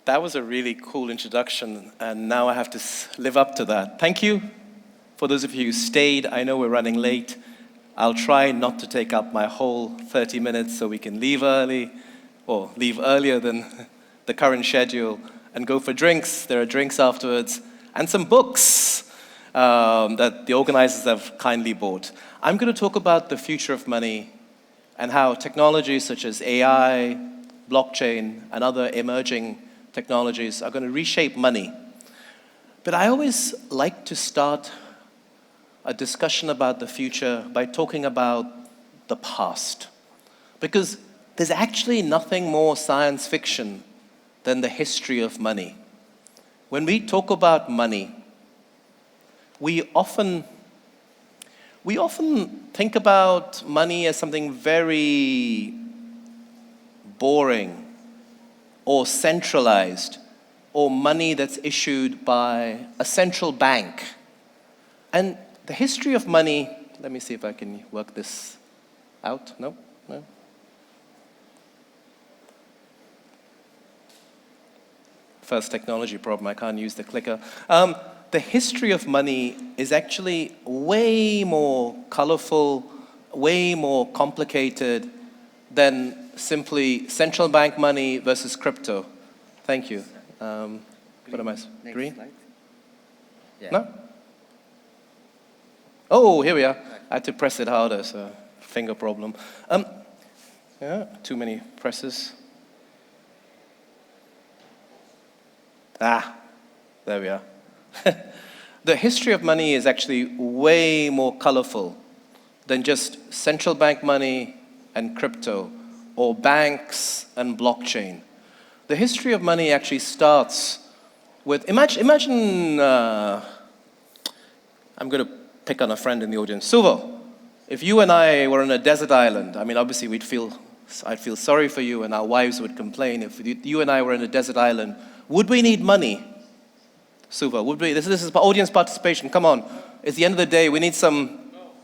That was a really cool introduction, and now I have to live up to that. Thank you for those of you who stayed. I know we're running late. I'll try not to take up my whole 30 minutes so we can leave early, or leave earlier than the current schedule, and go for drinks. There are drinks afterwards, and some books that the organizers have kindly bought. I'm going to talk about the future of money and how technologies such as AI, blockchain, and other emerging technologies are going to reshape money. But I always like to start a discussion about the future by talking about the past. Because there's actually nothing more science fiction than the history of money. When we talk about money, we often think about money as something very boring or centralized, or money that's issued by a central bank. And the history of money, let me see if I can work this out. No? First technology problem, I can't use the clicker. The history of money is actually way more colorful, way more complicated than simply central bank money versus crypto. Thank you. What am I? Green? Yeah. No? Oh, here we are. I had to press it harder, so finger problem. Yeah, too many presses. There we are. The history of money is actually way more colorful than just central bank money and crypto, or banks and blockchain. The history of money actually starts with, imagine I'm going to pick on a friend in the audience. Suvo, if you and I were on a desert island, I mean, obviously I'd feel sorry for you and our wives would complain. If you and I were in a desert island, would we need money? Suvo, would we? This is audience participation, come on. It's the end of the day, we need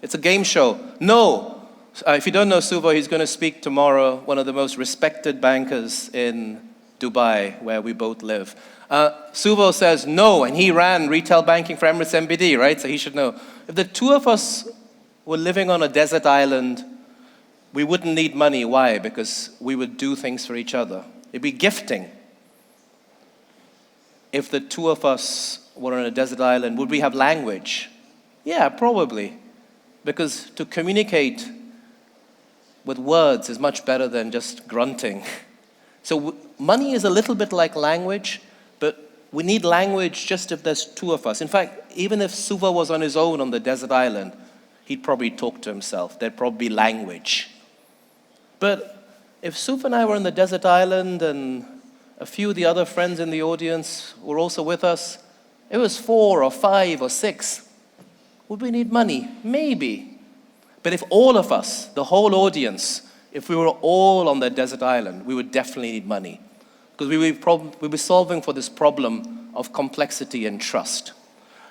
it's a game show. No. If you don't know Suvo, he's going to speak tomorrow, one of the most respected bankers in Dubai, where we both live. Suvo says no, and he ran retail banking for Emirates MBD, right? So he should know. If the two of us were living on a desert island, we wouldn't need money. Why? Because we would do things for each other. It'd be gifting. If the two of us were on a desert island, would we have language? Yeah, probably. Because to communicate with words is much better than just grunting. So money is a little bit like language, but we need language just if there's two of us. In fact, even if Suva was on his own on the desert island, he'd probably talk to himself. There'd probably be language. But if Suva and I were on the desert island and a few of the other friends in the audience were also with us, it was 4 or 5 or 6. Would we need money? Maybe. But if all of us, the whole audience, if we were all on that desert island, we would definitely need money. Because we would be solving for this problem of complexity and trust.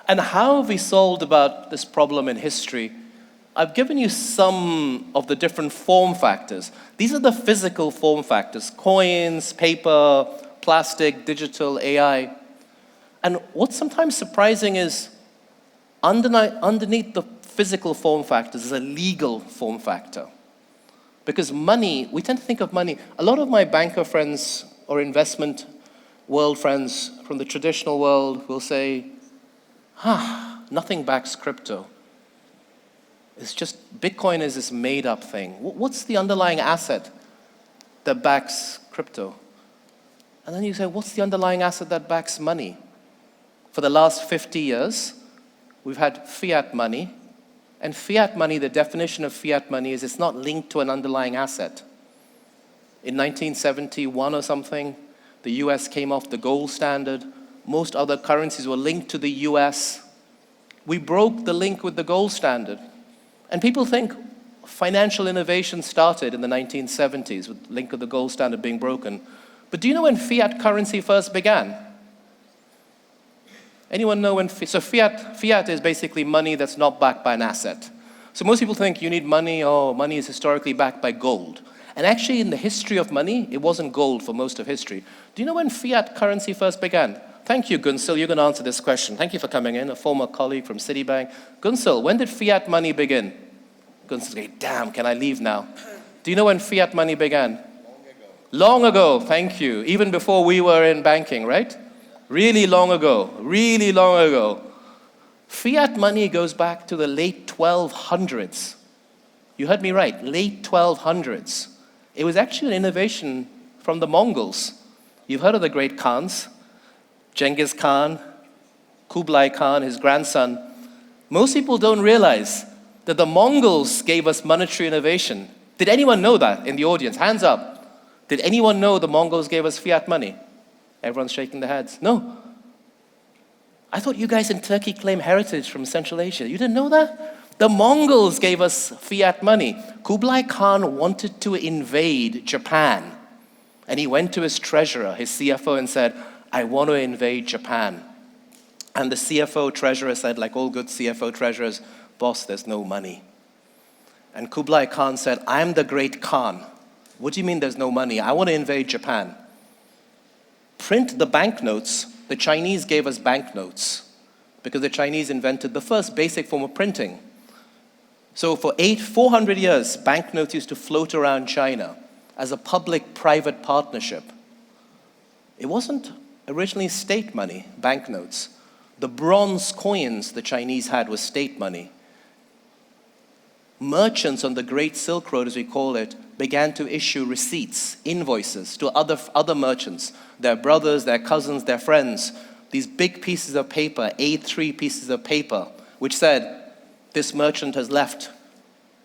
And how have we solved about this problem in history? I've given you some of the different form factors. These are the physical form factors: coins, paper, plastic, digital, AI. And what's sometimes surprising is underneath the physical form factors is a legal form factor. Because money, we tend to think of money, a lot of my banker friends or investment world friends from the traditional world will say, nothing backs crypto. It's just, Bitcoin is this made up thing. What's the underlying asset that backs crypto? And then you say, what's the underlying asset that backs money? For the last 50 years, we've had fiat money. And fiat money, the definition of fiat money is it's not linked to an underlying asset. In 1971 or something, the US came off the gold standard. Most other currencies were linked to the US. We broke the link with the gold standard. And people think financial innovation started in the 1970s with the link of the gold standard being broken. But do you know when fiat currency first began? Anyone know when? So fiat is basically money that's not backed by an asset. So most people think you need money, money is historically backed by gold. And actually, in the history of money, it wasn't gold for most of history. Do you know when fiat currency first began? Thank you, Gunsil. You're going to answer this question. Thank you for coming in, a former colleague from Citibank. Gunsil, when did fiat money begin? Gunsil's going, damn, can I leave now? Do you know when fiat money began? Long ago, thank you. Even before we were in banking, right? Really long ago, really long ago. Fiat money goes back to the late 1200s. You heard me right, late 1200s. It was actually an innovation from the Mongols. You've heard of the great Khans, Genghis Khan, Kublai Khan, his grandson. Most people don't realize that the Mongols gave us monetary innovation. Did anyone know that in the audience? Hands up. Did anyone know the Mongols gave us fiat money? Everyone's shaking their heads. No. I thought you guys in Turkey claim heritage from Central Asia. You didn't know that? The Mongols gave us fiat money. Kublai Khan wanted to invade Japan. And he went to his treasurer, his CFO, and said, I want to invade Japan. And the CFO treasurer said, like all good CFO treasurers, boss, there's no money. And Kublai Khan said, I'm the great Khan. What do you mean there's no money? I want to invade Japan. Print the banknotes. The Chinese gave us banknotes because the Chinese invented the first basic form of printing. So for 400 years, banknotes used to float around China as a public-private partnership. It wasn't originally state money, banknotes. The bronze coins the Chinese had was state money. Merchants on the Great Silk Road, as we call it, began to issue receipts, invoices to other merchants, their brothers, their cousins, their friends. These big pieces of paper, A3 pieces of paper, which said, this merchant has left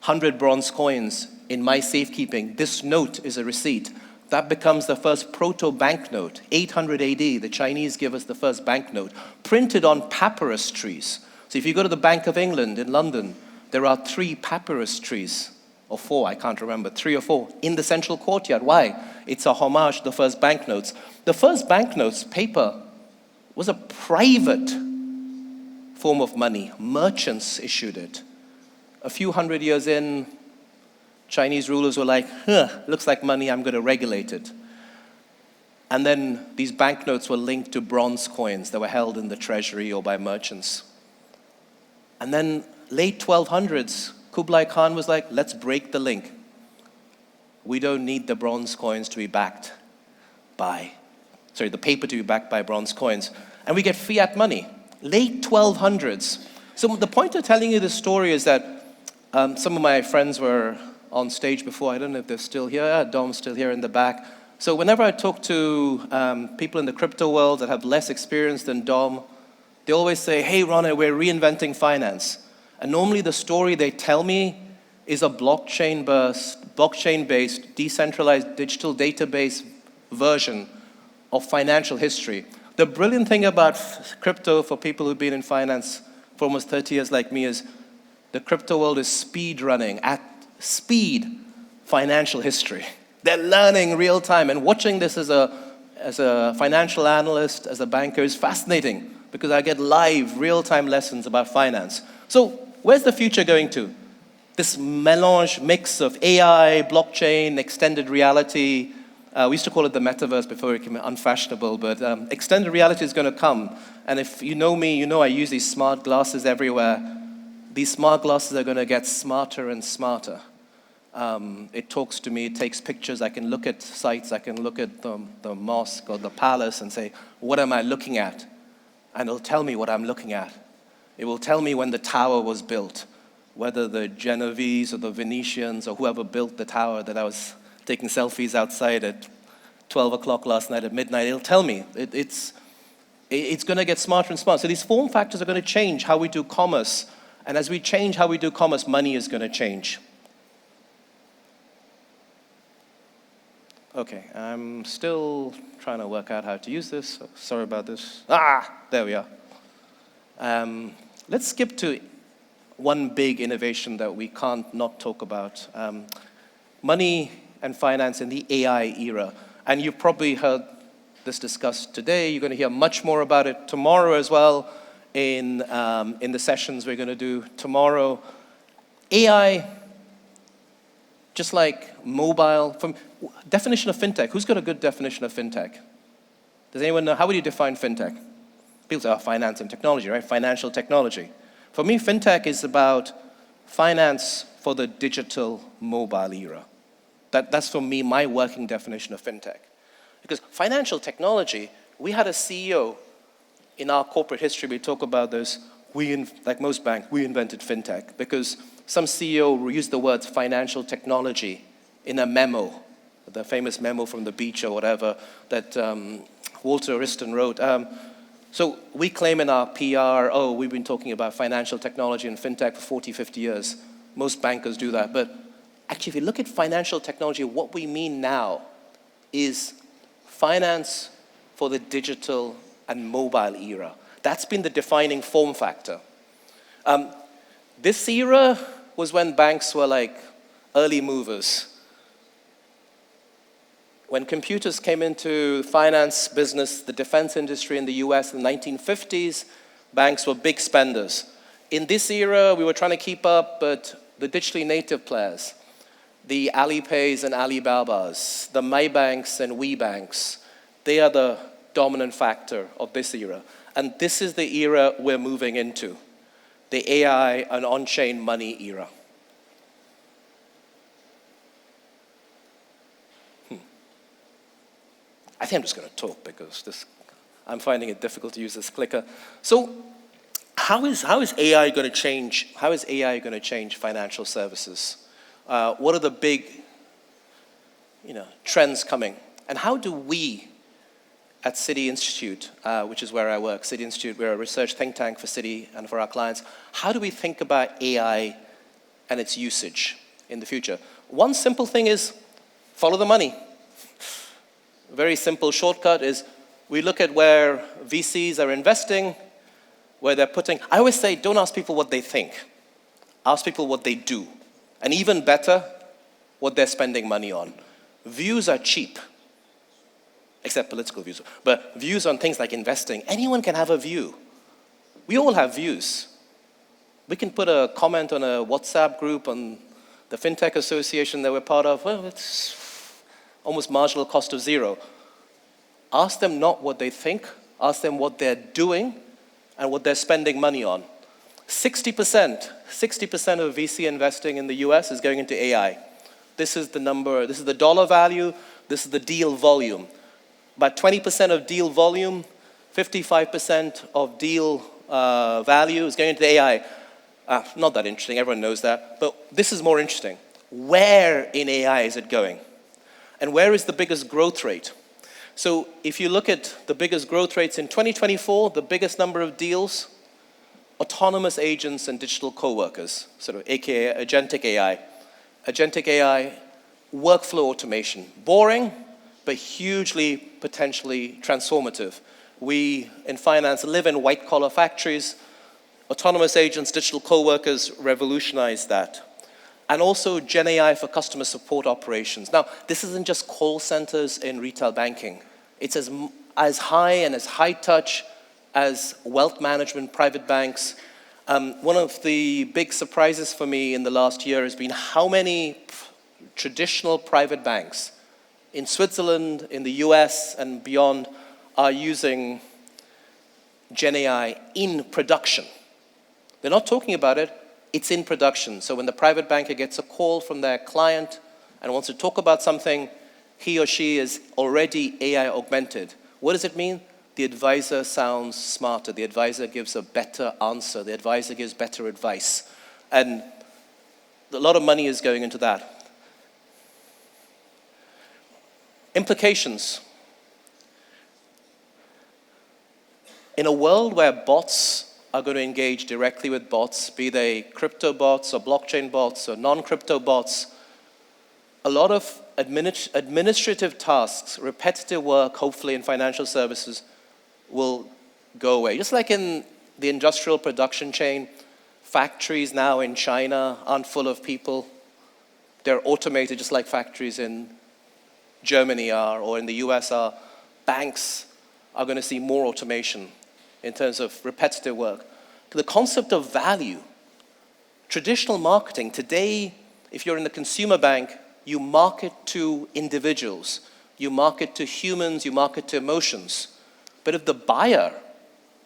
100 bronze coins in my safekeeping. This note is a receipt. That becomes the first proto-banknote. 800 AD, the Chinese give us the first banknote, printed on papyrus trees. So if you go to the Bank of England in London, there are 3 papyrus trees, or 4, I can't remember, 3 or 4, in the central courtyard. Why? It's a homage to the first banknotes. The first banknotes, paper, was a private form of money. Merchants issued it. A few hundred years in, Chinese rulers were like, looks like money, I'm going to regulate it. And then these banknotes were linked to bronze coins that were held in the treasury or by merchants. And then late 1200s, Kublai Khan was like, let's break the link. We don't need the bronze coins to be backed by, the paper to be backed by bronze coins. And we get fiat money, late 1200s. So the point of telling you this story is that some of my friends were on stage before. I don't know if they're still here. Dom's still here in the back. So whenever I talk to people in the crypto world that have less experience than Dom, they always say, hey, Ronit, we're reinventing finance. And normally the story they tell me is a blockchain-based, decentralized digital database version of financial history. The brilliant thing about crypto for people who've been in finance for almost 30 years like me is the crypto world is speed running, at speed, financial history. They're learning real time, and watching this as a financial analyst, as a banker, is fascinating because I get live, real-time lessons about finance. So where's the future going to? This mix of AI, blockchain, extended reality. We used to call it the metaverse before it became unfashionable, but extended reality is going to come. And if you know me, you know I use these smart glasses everywhere. These smart glasses are going to get smarter and smarter. It talks to me, it takes pictures, I can look at sites, I can look at the mosque or the palace and say, what am I looking at? And it'll tell me what I'm looking at. It will tell me when the tower was built, whether the Genovese or the Venetians or whoever built the tower that I was taking selfies outside at 12 o'clock last night at midnight. It'll tell me. It's going to get smarter and smarter. So these form factors are going to change how we do commerce. And as we change how we do commerce, money is going to change. Okay, I'm still trying to work out how to use this. Sorry about this. There we are. Let's skip to one big innovation that we can't not talk about. Money and finance in the AI era. And you've probably heard this discussed today. You're going to hear much more about it tomorrow as well in the sessions we're going to do tomorrow. AI Just like mobile, definition of fintech, who's got a good definition of fintech? Does anyone know, how would you define fintech? People say, oh, finance and technology, right? Financial technology. For me, fintech is about finance for the digital mobile era. That's for me, my working definition of fintech. Because financial technology, we had a CEO in our corporate history, we talk about this, like most banks, we invented fintech because some CEO used the words financial technology in a memo, the famous memo from the beach or whatever that Walter Wriston wrote. So we claim in our PR, oh, we've been talking about financial technology and fintech for 40, 50 years. Most bankers do that. But actually, if you look at financial technology, what we mean now is finance for the digital and mobile era. That's been the defining form factor. This era was when banks were like early movers. When computers came into finance business, the defense industry in the US in the 1950s, banks were big spenders. In this era, we were trying to keep up, but the digitally native players, the Alipays and Alibabas, the MyBanks and WeBanks, they are the dominant factor of this era. And this is the era we're moving into, the AI and on-chain money era. I think I'm just going to talk because I'm finding it difficult to use this clicker. So how is AI going to change? How is AI going to change financial services? What are the big trends coming? And how do we at Citi Institute, which is where I work, Citi Institute, we're a research think tank for Citi and for our clients, how do we think about AI and its usage in the future? One simple thing is follow the money. A very simple shortcut is we look at where VCs are investing, where they're putting. I always say, don't ask people what they think. Ask people what they do. And even better, what they're spending money on. Views are cheap, except political views. But views on things like investing, anyone can have a view. We all have views. We can put a comment on a WhatsApp group on the FinTech Association that we're part of. Well, it's almost marginal cost of zero. Ask them not what they think, ask them what they're doing and what they're spending money on. 60% of VC investing in the US is going into AI. This is the number, this is the dollar value, this is the deal volume. About 20% of deal volume, 55% of deal value is going into AI. Not that interesting, everyone knows that, but this is more interesting. Where in AI is it going? And where is the biggest growth rate? So if you look at the biggest growth rates in 2024, the biggest number of deals, autonomous agents and digital co-workers, sort of AKA Agentic AI. Agentic AI, workflow automation. Boring, but hugely potentially transformative. We, in finance, live in white-collar factories. Autonomous agents, digital co-workers revolutionize that. And also Gen AI for customer support operations. Now, this isn't just call centers in retail banking. It's as high and as high touch as wealth management, private banks. One of the big surprises for me in the last year has been how many traditional private banks in Switzerland, in the US, and beyond are using Gen AI in production. They're not talking about it. It's in production. So when the private banker gets a call from their client and wants to talk about something, he or she is already AI augmented. What does it mean? The advisor sounds smarter. The advisor gives a better answer. The advisor gives better advice. And a lot of money is going into that. Implications. In a world where bots are going to engage directly with bots, be they crypto bots or blockchain bots or non-crypto bots, a lot of administrative tasks, repetitive work, hopefully in financial services, will go away. Just like in the industrial production chain, factories now in China aren't full of people. They're automated just like factories in Germany are or in the US are. Banks are going to see more automation in terms of repetitive work. The concept of value, traditional marketing, today, if you're in the consumer bank, you market to individuals, you market to humans, you market to emotions. But if the buyer,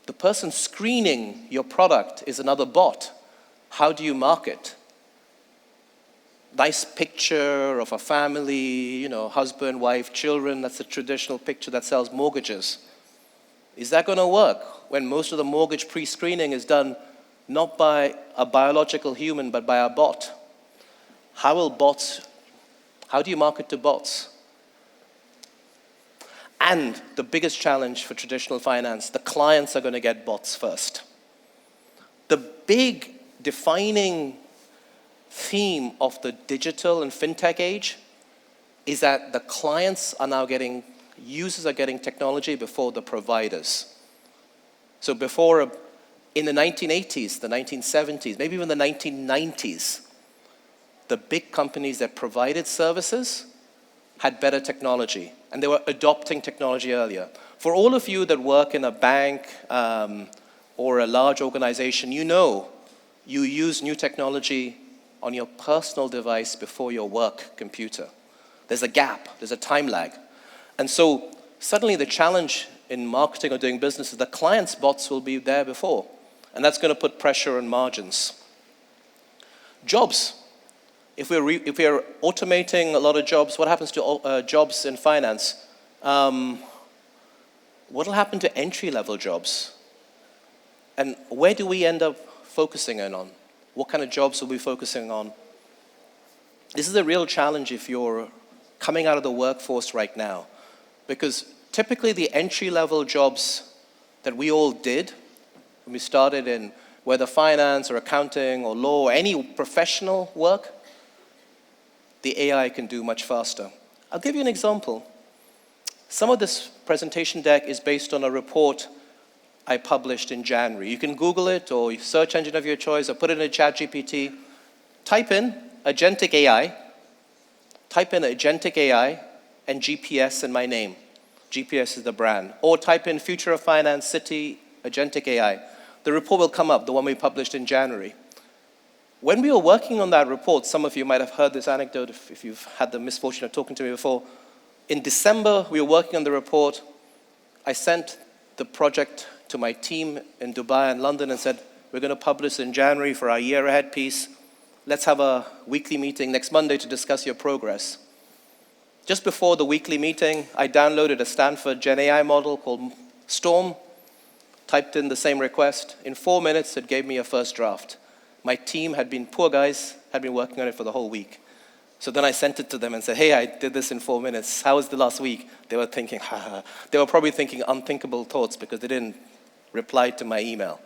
the person screening your product is another bot, how do you market? Nice picture of a family, husband, wife, children, that's a traditional picture that sells mortgages. Is that going to work when most of the mortgage pre-screening is done not by a biological human, but by a bot? How do you market to bots? And the biggest challenge for traditional finance, the clients are going to get bots first. The big defining theme of the digital and fintech age is that the clients are now users are getting technology before the providers. So before, in the 1980s, the 1970s, maybe even the 1990s, the big companies that provided services had better technology, and they were adopting technology earlier. For all of you that work in a bank or a large organization, you use new technology on your personal device before your work computer. There's a gap, there's a time lag. And so suddenly the challenge in marketing or doing business is the client's bots will be there before, and that's going to put pressure on margins. Jobs. If we're automating a lot of jobs, what happens to jobs in finance? What will happen to entry-level jobs? And where do we end up focusing in on? What kind of jobs will we be focusing on? This is a real challenge if you're coming out of the workforce right now, because typically the entry-level jobs that we all did when we started in whether finance or accounting or law or any professional work, the AI can do much faster. I'll give you an example. Some of this presentation deck is based on a report I published in January. You can Google it or search engine of your choice or put it in a ChatGPT. Type in Agentic AI, and GPS in my name. GPS is the brand. Or type in Future of Finance, Citi, Agentic AI. The report will come up, the one we published in January. When we were working on that report, some of you might have heard this anecdote if you've had the misfortune of talking to me before. In December, we were working on the report. I sent the project to my team in Dubai and London and said, we're going to publish in January for our year ahead piece. Let's have a weekly meeting next Monday to discuss your progress. Just before the weekly meeting, I downloaded a Stanford Gen AI model called Storm, typed in the same request. In 4 minutes, it gave me a first draft. My team poor guys, had been working on it for the whole week. So then I sent it to them and said, hey, I did this in 4 minutes. How was the last week? They were thinking, They were probably thinking unthinkable thoughts because they didn't reply to my email.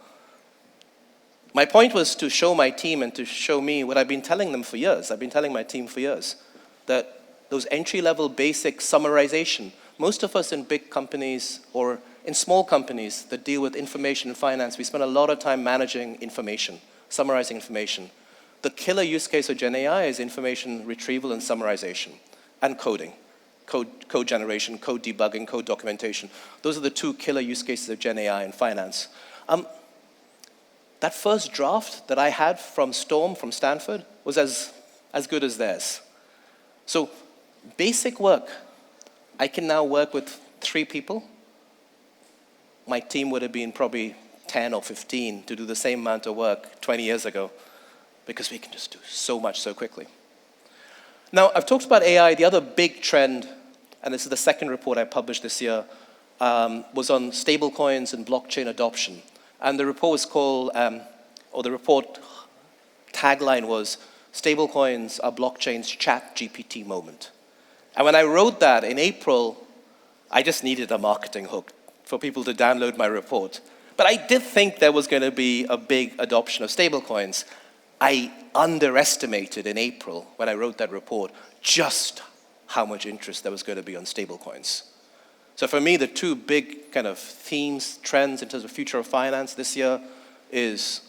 My point was to show my team and to show me what I've been telling them for years. I've been telling my team for years that those entry-level basic summarization, most of us in big companies or in small companies that deal with information and finance, we spend a lot of time managing information, summarizing information. The killer use case of Gen AI is information retrieval and summarization, and coding, code generation, code debugging, code documentation. Those are the two killer use cases of Gen AI in finance. That first draft that I had from Storm, from Stanford, was as good as theirs. So basic work, I can now work with 3 people. My team would have been probably 10 or 15 to do the same amount of work 20 years ago, because we can just do so much so quickly. Now, I've talked about AI. The other big trend, and this is the second report I published this year, was on stablecoins and blockchain adoption. And the report was called, or the report tagline was, stablecoins are blockchain's ChatGPT moment. And when I wrote that in April, I just needed a marketing hook for people to download my report. But I did think there was going to be a big adoption of stablecoins. I underestimated in April, when I wrote that report, just how much interest there was going to be on stablecoins. So for me, the two big kind of themes, trends in terms of future of finance this year is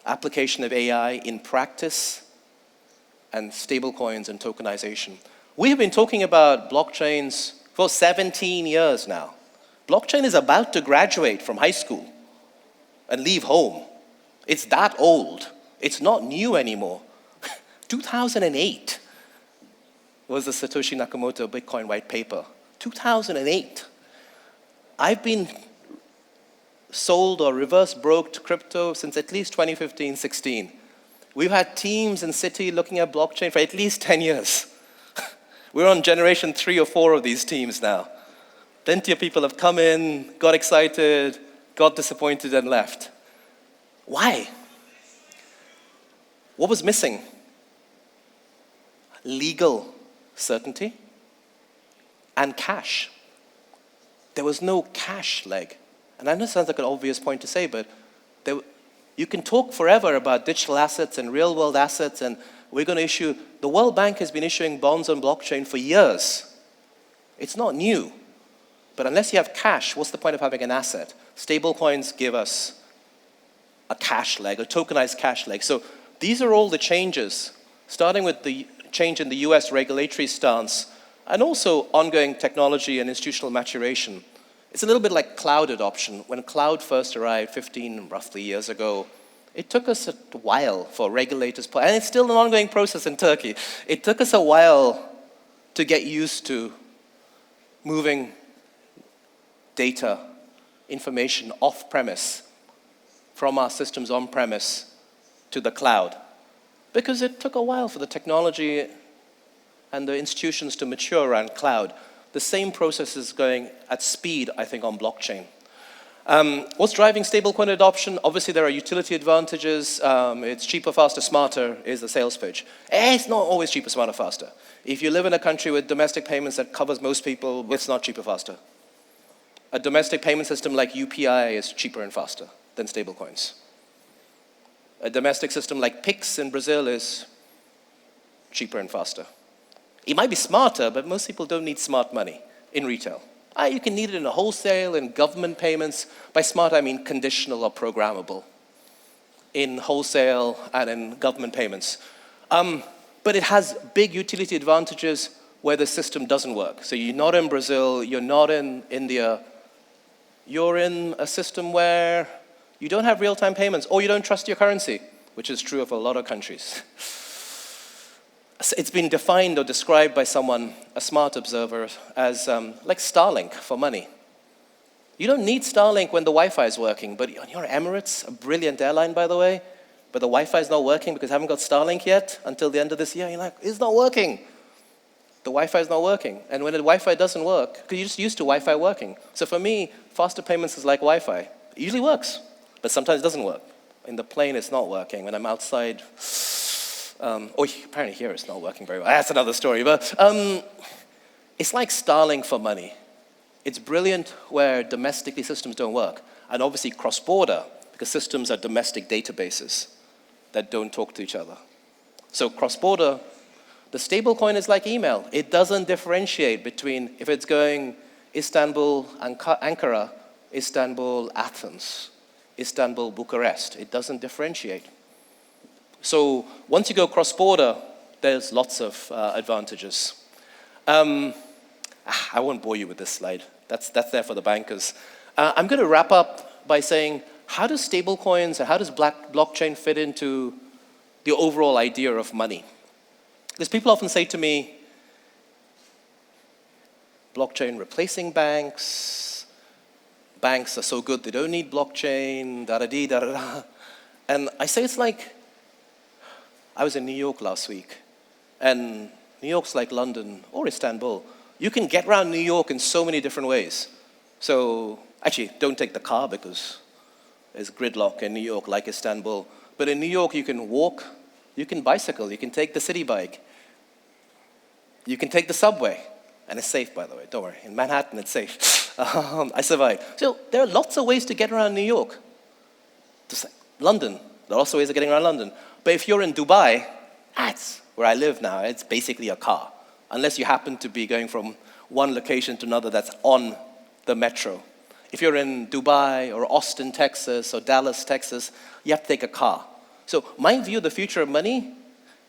application of AI in practice and stablecoins and tokenization. We have been talking about blockchains for 17 years now. Blockchain is about to graduate from high school and leave home. It's that old. It's not new anymore. 2008. was the Satoshi Nakamoto Bitcoin white paper. 2008. I've been sold or reverse broked crypto since at least 2015-16. We've had teams in Citi looking at blockchain for at least 10 years. We're on generation 3 or 4 of these teams now. Plenty of people have come in, got excited, got disappointed, and left. Why? What was missing? Legal certainty and cash. There was no cash leg. And I know it sounds like an obvious point to say, but you can talk forever about digital assets and real world assets, and we're going to issue, the World Bank has been issuing bonds on blockchain for years. It's not new. But unless you have cash, what's the point of having an asset? Stablecoins give us a cash leg, a tokenized cash leg. So these are all the changes, starting with the change in the US regulatory stance, and also ongoing technology and institutional maturation. It's a little bit like cloud adoption. When cloud first arrived 15 roughly years ago, it took us a while for regulators, and it's still an ongoing process in Turkey. It took us a while to get used to moving data, information off-premise from our systems on-premise to the cloud, because it took a while for the technology and the institutions to mature around cloud. The same process is going at speed, I think, on blockchain. What's driving stablecoin adoption? Obviously, there are utility advantages. It's cheaper, faster, smarter is the sales pitch. It's not always cheaper, smarter, faster. If you live in a country with domestic payments that covers most people, it's not cheaper, faster. A domestic payment system like UPI is cheaper and faster than stablecoins. A domestic system like Pix in Brazil is cheaper and faster. It might be smarter, but most people don't need smart money in retail. You can need it in a wholesale, in government payments. By smart, I mean conditional or programmable in wholesale and in government payments. But it has big utility advantages where the system doesn't work. So you're not in Brazil, you're not in India. You're in a system where you don't have real-time payments, or you don't trust your currency, which is true of a lot of countries. It's been defined or described by someone, a smart observer, as like Starlink for money. You don't need Starlink when the Wi-Fi is working, but on your Emirates, a brilliant airline, by the way, but the Wi-Fi is not working because I haven't got Starlink yet until the end of this year. You're like, it's not working. The Wi-Fi is not working. And when the Wi-Fi doesn't work, because you're just used to Wi-Fi working. So for me, faster payments is like Wi-Fi. It usually works, but sometimes it doesn't work. In the plane, it's not working. When I'm outside, apparently here it's not working very well. That's another story. But it's like Starlink for money. It's brilliant where domestically systems don't work. And obviously cross-border, because systems are domestic databases that don't talk to each other. So cross-border, the stablecoin is like email. It doesn't differentiate between if it's going Istanbul, Ankara, Istanbul, Athens, Istanbul, Bucharest. It doesn't differentiate. So once you go cross-border, there's lots of advantages. I won't bore you with this slide. That's there for the bankers. I'm going to wrap up by saying, how does stablecoins and how does blockchain fit into the overall idea of money? Because people often say to me, blockchain replacing banks, banks are so good they don't need blockchain, da-da-dee, da-da-da. And I say it's like, I was in New York last week, and New York's like London or Istanbul. You can get around New York in so many different ways. So actually, don't take the car because there's gridlock in New York like Istanbul. But in New York, you can walk, you can bicycle, you can take the city bike. You can take the subway. And it's safe, by the way, don't worry. In Manhattan, it's safe. I survived. So there are lots of ways to get around New York. Just like London, there are also ways of getting around London. But if you're in Dubai, that's where I live now. It's basically a car. Unless you happen to be going from one location to another that's on the metro. If you're in Dubai or Austin, Texas, or Dallas, Texas, you have to take a car. So my view of the future of money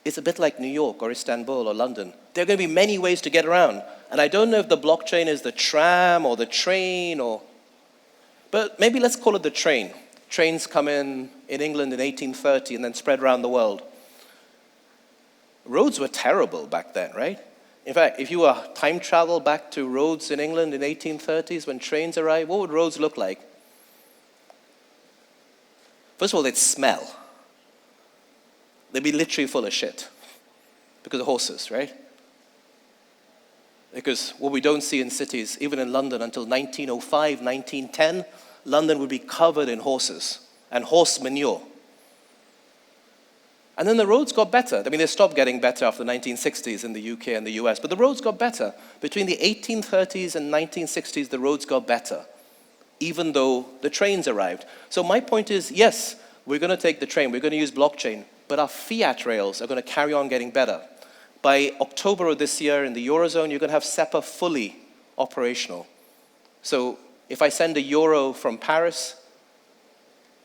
is a bit like New York or Istanbul or London. There are going to be many ways to get around. And I don't know if the blockchain is the tram or the train but maybe let's call it the train. Trains come in England in 1830 and then spread around the world. Roads were terrible back then, right? In fact, if you were time travel back to roads in England in 1830s when trains arrived, what would roads look like? First of all, they'd smell. They'd be literally full of shit because of horses, right? Because what we don't see in cities, even in London, until 1905, 1910, London would be covered in horses and horse manure. And then the roads got better. I mean, they stopped getting better after the 1960s in the UK and the US, but the roads got better. Between the 1830s and 1960s, the roads got better, even though the trains arrived. So my point is, yes, we're going to take the train, we're going to use blockchain, but our fiat rails are going to carry on getting better. By October of this year in the Eurozone, you're going to have SEPA fully operational. So if I send a euro from Paris,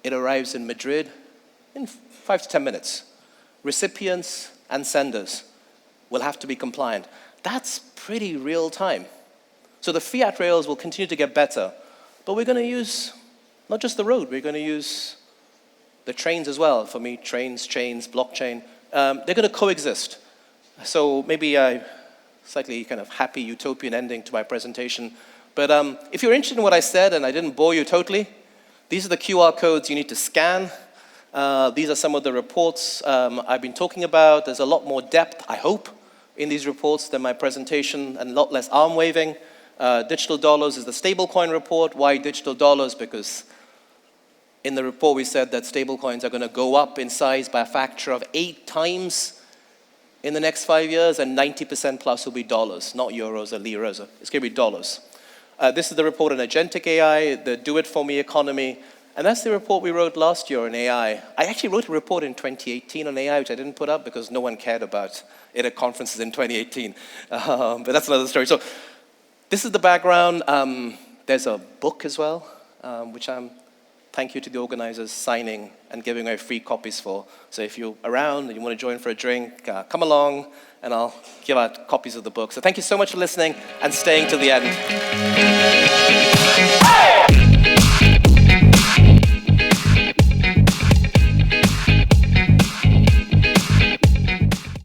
it arrives in Madrid in 5 to 10 minutes. Recipients and senders will have to be compliant. That's pretty real time. So the fiat rails will continue to get better, but we're going to use not just the road, we're going to use the trains as well. For me, trains, chains, blockchain, they're going to coexist. So maybe a slightly kind of happy utopian ending to my presentation. But if you're interested in what I said and I didn't bore you totally, these are the QR codes you need to scan. These are some of the reports I've been talking about. There's a lot more depth, I hope, in these reports than my presentation, and a lot less arm waving. Digital dollars is the stablecoin report. Why digital dollars? Because in the report we said that stablecoins are going to go up in size by a factor of 8 times in the next 5 years, and 90% plus will be dollars, not euros or liras. It's going to be dollars. This is the report on Agentic AI, the do-it-for-me economy. And that's the report we wrote last year on AI. I actually wrote a report in 2018 on AI, which I didn't put up because no one cared about it at conferences in 2018. But that's another story. So this is the background. There's a book as well, which thank you to the organizers signing and giving away free copies for. So if you're around and you want to join for a drink, come along and I'll give out copies of the book. So thank you so much for listening and staying till the end.